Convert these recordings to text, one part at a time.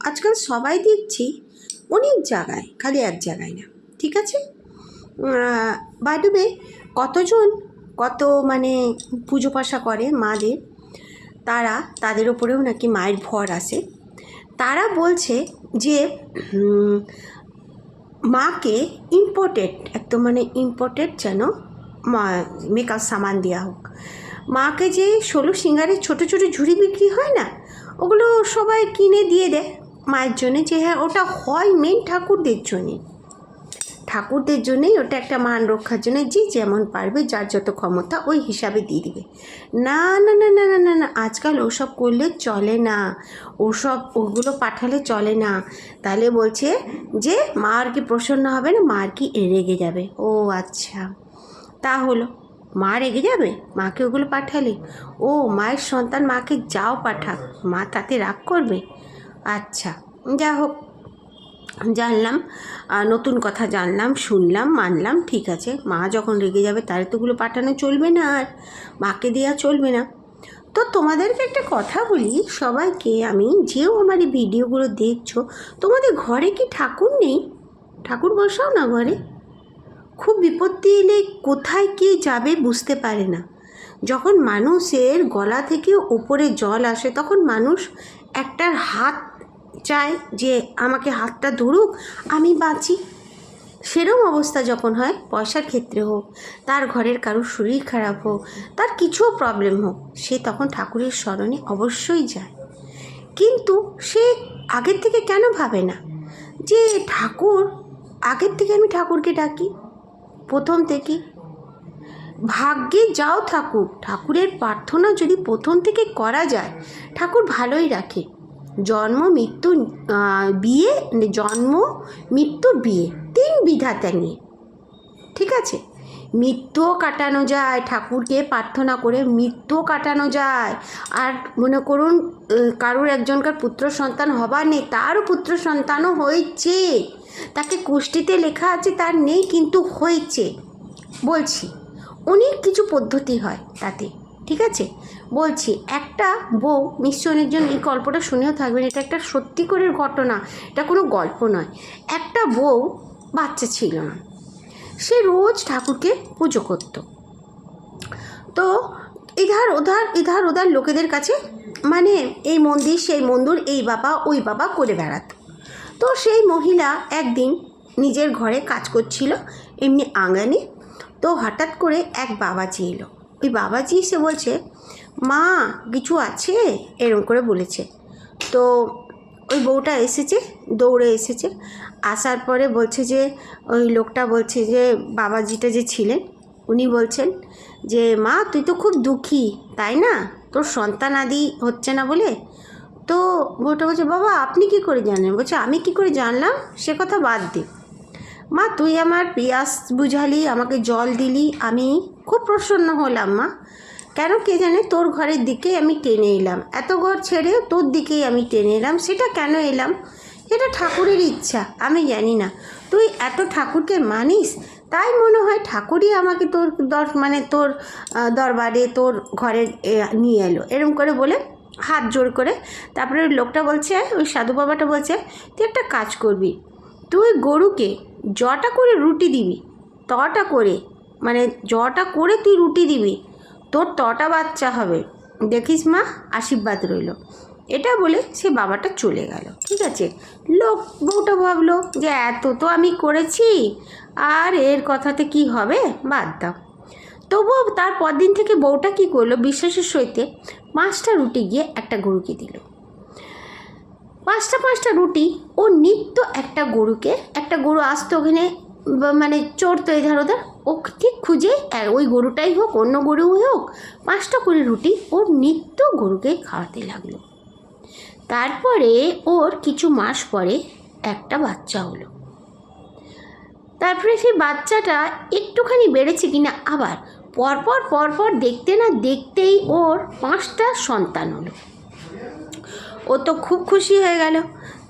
আজকাল সবাই দেখছি অনেক জায়গায়, খালি এক জায়গায় না, ঠিক আছে। বাই কতজন কত মানে পুজো পাশা করে মাদের, তাদের ওপরেও নাকি মায়ের ভর আসে। তারা বলছে যে মাকে ইম্পোর্টেড, একদম মানে ইম্পোর্টেড যেন মেকআপ সামান দেওয়া হোক। মাকে যে 16 সিঙ্গারের ছোটো ছোটো ঝুড়ি বিক্রি হয় না, ওগুলো সবাই কিনে দিয়ে দেয় মায়ের জন্যে, যে হ্যাঁ ওটা হয় মেন ঠাকুরদের জন্যেই ওটা একটা মান রক্ষার জন্য, যে যেমন পারবে যার যত ক্ষমতা ওই হিসাবে দিয়ে দিবে। না না না না না না না, আজকাল ওসব করলে চলে না, ওগুলো পাঠালে চলে না। তাহলে বলছে যে মা আর কি প্রসন্ন হবে না, মা আর কি রেগে যাবে। ও আচ্ছা, তা হলো, মা রেগে যাবে মাকে ওগুলো পাঠালে? ও মায়ের সন্তান মাকে যাও পাঠাক, মা তাতে রাগ করবে? আচ্ছা, যা হোক, জানলাম, নতুন কথা জানলাম, শুনলাম, মানলাম, ঠিক আছে। মা যখন রেগে যাবে তাহলে তোগুলো পাঠানো চলবে না, আর মাকে দেওয়া চলবে না। তো তোমাদেরকে একটা কথা বলি সবাইকে আমি, যেও আমার এই ভিডিওগুলো দেখছো, তোমাদের ঘরে কি ঠাকুর নেই? ঠাকুর বসাও না ঘরে। খুব বিপত্তি এলে কোথায় কে যাবে বুঝতে পারে না। যখন মানুষের গলা থেকে ওপরে জল আসে তখন মানুষ একটার হাত চায় যে আমাকে হাতটা ধরুক, আমি বাঁচি। সেরকম অবস্থা যখন হয়, পয়সার ক্ষেত্রে হোক, তার ঘরের কারোর শরীর খারাপ হোক, তার কিছুও প্রবলেম হোক, সে তখন ঠাকুরের শরণে অবশ্যই যায়। কিন্তু সে আগের থেকে কেন ভাবে না যে ঠাকুর, আগের থেকে আমি ঠাকুরকে ডাকি, প্রথম থেকে ভাগ্যে যাও থাকুক, ঠাকুরের প্রার্থনা যদি প্রথম থেকে করা যায়, ঠাকুর ভালোই রাখে। জন্ম মৃত্যু বিয়ে, জন্ম মৃত্যু বিয়ে, 3 বিধাতা নিয়ে, ঠিক আছে। মৃত্যুও কাটানো যায় ঠাকুরকে প্রার্থনা করে, মৃত্যুও কাটানো যায়। আর মনে করুন কারোর একজনকার পুত্র সন্তান হবার নেই, তারও পুত্র সন্তানও হয়েছে, তাকে কুষ্টিতে লেখা আছে তার নেই কিন্তু হয়েছে। বলছি অনেক কিছু পদ্ধতি হয় তাতে, ঠিক আছে। বলছি একটা বউ, নিশ্চয় অনেকজন এই গল্পটা শুনেও থাকবেন, এটা একটা সত্যি করে ঘটনা, এটা কোনো গল্প নয়। একটা বউ বাচ্চা ছিল না, সে রোজ ঠাকুরকে পুজো করত। তো ইধার ওধার লোকেদের কাছে মানে এই মন্দির সেই মন্দির, এই বাবা ওই বাবা করে বেড়াত। তো সেই মহিলা একদিন নিজের ঘরে কাজ করছিল এমনি আঙানে, তো হঠাৎ করে এক বাবাজি এলো। ওই বাবাজি এসে বলছে, মা কিছু আছে, এরকম করে বলেছে। তো ওই বউটা এসেছে, দৌড়ে এসেছে, আসার পরে বলছে যে, ওই লোকটা বলছে যে বাবাজিটা যে ছিলেন উনি বলছেন যে মা তুই তো খুব দুঃখী তাই না, তোর সন্তান আদি হচ্ছে না বলে। তো বউটা বলছে, বাবা আপনি কি করে জানেন? বলছে, আমি কি করে জানলাম সে কথা বাদ দে মা, তুই আমার পিয়াস বুঝালি, আমাকে জল দিলি, আমি খুব প্রসন্ন হলাম মা। কেন কে জানে, তোর ঘরের দিকেই আমি টেনে এলাম, এত ঘর ছেড়ে তোর দিকেই আমি টেনে এলাম। সেটা কেন এলাম, এটা ঠাকুরের ইচ্ছা, আমি জানি না। তুই এত ঠাকুরকে মানিস, তাই মনে হয় ঠাকুরই আমাকে তোর তোর দরবারে তোর ঘরে নিয়ে এলো, এরম করে বলে হাত জোর করে। তারপরে ওই লোকটা বলছে, ওই সাধু বাবাটা বলছে, তুই একটা কাজ করবি, তুই গরুকে জটা করে রুটি দিবি, তটা করে, মানে জটা করে তুই রুটি দিবি, তোর তটা বাচ্চা হবে, দেখিস মা, আশীর্বাদ রইল। এটা বলে সে বাবাটা চলে গেল, ঠিক আছে। বউটা ভাবলো যে এত তো আমি করেছি, আর এর কথাতে কি হবে, বাদ দাও। তবুও তার পরদিন থেকে বউটা কি করলো, বিশ্বাসের সহিতে 5টা রুটি গিয়ে একটা গরুকে দিল। 5টা রুটি, ও নিত্য একটা গরু আসতো ওখানে, মানে চড়তো এধার ওধার, ও ঠিক খুঁজে, ওই গরুটাই হোক অন্য গরুই হোক, 5টা করে রুটি ওর নিত্য গরুকে খাওয়াতে লাগলো। তারপরে ওর কিছু মাস পরে একটা বাচ্চা হলো। তারপরে সেই বাচ্চাটা একটুখানি বেড়েছে কিনা, আবার পরপর দেখতে না দেখতেই ওর 5টা সন্তান হলো। ও তো খুব খুশি হয়ে গেল।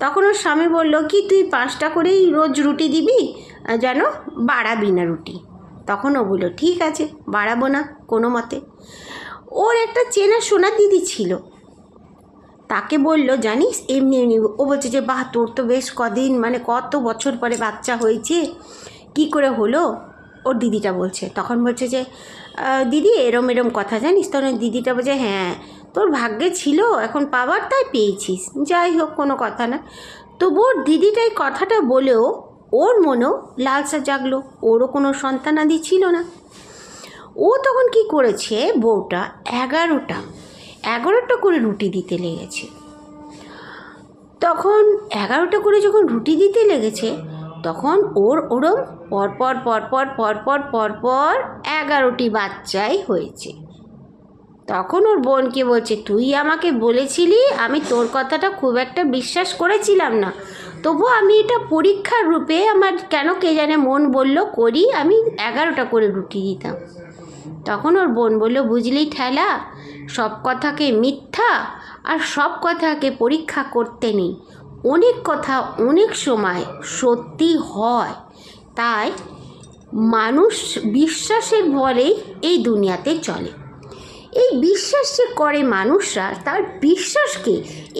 তখন ওর স্বামী বলল কি, তুই 5টা করেই রোজ রুটি দিবি, যেন বাড়াবি না রুটি। তখন ও বলল, ঠিক আছে, বাড়াবো না কোনো মতে। ওর একটা চেনা শোনা দিদি ছিল, তাকে বলল জানিস এমনি এমনি, ও বলছে যে বাহ তোর তো বেশ কদিন মানে কত বছর পরে বাচ্চা হয়েছে, কি করে হলো? ওর দিদিটা বলছে, তখন বলছে যে দিদি এরম এরম কথা জানিস? তখন দিদিটা বলছে হ্যাঁ তোর ভাগ্যে ছিল এখন পাবার তাই পেয়েছিস, যাই হোক কোনো কথা না। তবু ওর দিদিটাই কথাটা বলেও ওর মনেও লালসা জাগলো, ওরও কোনো সন্তানাদি ছিল না। ও তখন কি করেছে, বউটা 11টা করে রুটি দিতে লেগেছে। তখন 11টা করে যখন রুটি দিতে লেগেছে তখন ওর ওরম পরপর পরপর পরপর পরপর 11টি বাচ্চাই হয়েছে। তখন ওর বোনকে বলছে তুই আমাকে বলেছিলি, আমি তোর কথাটা খুব একটা বিশ্বাস করেছিলাম না, তবু আমি এটা পরীক্ষার রূপে আমার কেন কে জানে মন বলল করি, আমি 11টা করে রুটি দিতাম। তখন ওর বোন বলল বুঝলি ঠেলা, সব কথাকে মিথ্যা আর সব কথাকে পরীক্ষা করতে নেই, অনেক কথা অনেক সময় সত্যি হয়, তাই মানুষ বিশ্বাসের বলেই এই দুনিয়াতে চলে। এই বিশ্বাস যে করে মানুষরা, তার বিশ্বাসকে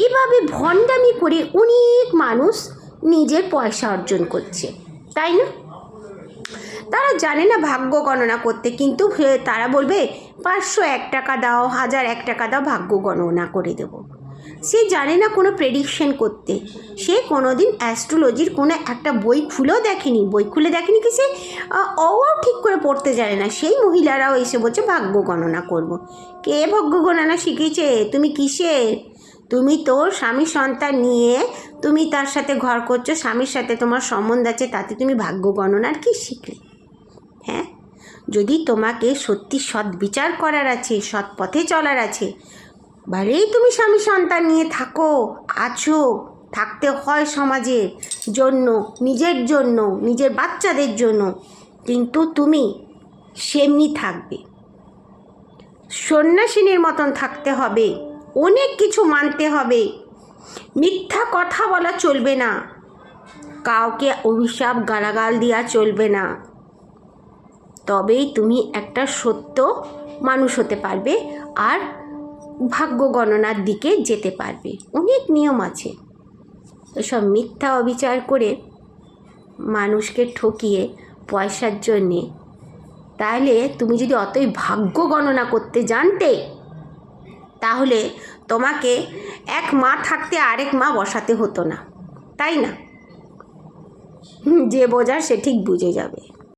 এভাবে ভণ্ডামি করে অনেক মানুষ নিজের পয়সা অর্জন করছে, তাই না? তারা জানে না ভাগ্য গণনা করতে, কিন্তু তারা বলবে 501 টাকা দাও, 1001 টাকা দাও, ভাগ্য গণনা করে দেব। সে জানে না কোনো প্রেডিকশন করতে, সে কোনো দিন অ্যাস্ট্রোলজির কোনো একটা বই খুলেও দেখেনি, কি সে অও ঠিক করে পড়তে জানে না, সেই মহিলারাও এসে বলছে ভাগ্য গণনা করব। কে ভাগ্য গণনা শিখিয়েছে? তুমি কিসের? তুমি তোর স্বামী সন্তান নিয়ে তুমি তার সাথে ঘর করছো, স্বামীর সাথে তোমার সম্বন্ধ আছে, তাতে তুমি ভাগ্য গণনার কি শিখলে? হ্যাঁ, যদি তোমাকে সত্যি সৎ বিচার করার আছে, সৎ পথে চলার আছে, ভলেই তুমি স্বামী সন্তান নিয়ে আছো, থাকতে হয় সমাজের জন্য, নিজের জন্য, নিজের বাচ্চাদের জন্য, কিন্তু তুমি সেমনি থাকবে, সন্ন্যাসিনীর মতন থাকতে হবে, অনেক কিছু মানতে হবে, মিথ্যা কথা বলা চলবে না, কাউকে অভিশাপ গালাগাল দেওয়া চলবে না, তবেই তুমি একটা সত্য মানুষ হতে পারবে আর ভাগ্য গণনার দিকে যেতে পারবে। অনেক নিয়ম আছে, এসব মিথ্যা অবিচার করে মানুষকে ঠকিয়ে পয়সার জন্যে, তাহলে তুমি যদি অতই ভাগ্য গণনা করতে জানতে, তাহলে তোমাকে এক মা থাকতে আরেক মা বসাতে হতো না, তাই না? যে বোঝার সে ঠিক বুঝে যাবে।